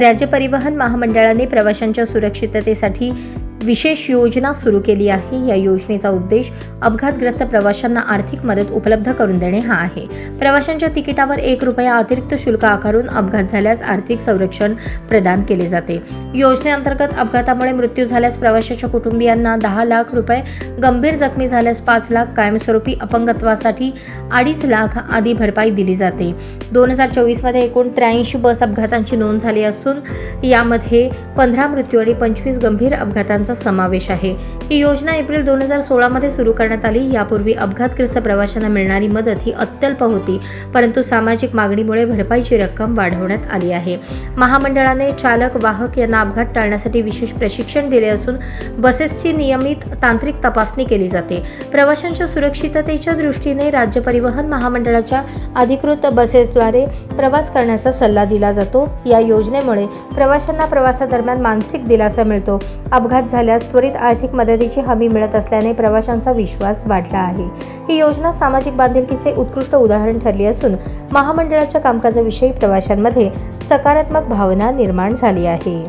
राज्य परिवहन महामंडळाने प्रवाशांच्या सुरक्षिततेसाठी विशेष योजना सुरू केली आहे। या योजनेचा उद्देश अपघातग्रस्त प्रवाशांना आर्थिक मदत उपलब्ध करून देणे हा आहे। प्रवाशांच्या तिकिटावर 1 रुपया अतिरिक्त शुल्क आकारून अपघात झाल्यास आर्थिक संरक्षण प्रदान केले जाते। योजनेअंतर्गत अपघातामुळे मृत्यू झाल्यास प्रवाशाच्या कुटुंबियांना 10 लाख रुपये, गंभीर जखमी झाल्यास 5 लाख, कायमस्वरूपी अपंगत्वासाठी 2.5 लाख आदी भरपाई दिली जाते। 2024 मध्ये एकूण 83 बस अपघातांची नोंद झाली असून यामध्ये 15 मृत्यू आणि 25 गंभीर अपघातांचा समावेश आहे। ही योजना एप्रिल 2016 मध्ये सुरू करण्यात आली। यापूर्वी अपघातग्रस्त प्रवाशांना मिळणारी मदत ही अत्यल्प होती, परंतु सामाजिक मागणीमुळे भरपाईची रक्कम वाढवण्यात आली आहे। महामंडळाने चालक वाहक यांना अपघात टाळण्यासाठी विशेष प्रशिक्षण दिले असून बसेसची नियमित तांत्रिक तपासणी केली जाते। प्रवाशांच्या सुरक्षिततेच्या दृष्टीने राज्य परिवहन महामंडळाच्या अधिकृत बसेसद्वारे प्रवास करण्याचा सल्ला दिला जातो। या योजनेमुळे प्रवाशांना प्रवासादरम्यान मानसिक दिलासा मिळतो। अपघात झाल्यास त्वरित आर्थिक मदतीची हमी मिळत असल्याने प्रवाशांचा विश्वास वाढला आहे। ही योजना सामाजिक बांधिलकीचे उत्कृष्ट उदाहरण ठरली असून महामंडळाच्या कामकाजाविषयी प्रवाशांमध्ये सकारात्मक भावना निर्माण झाली आहे।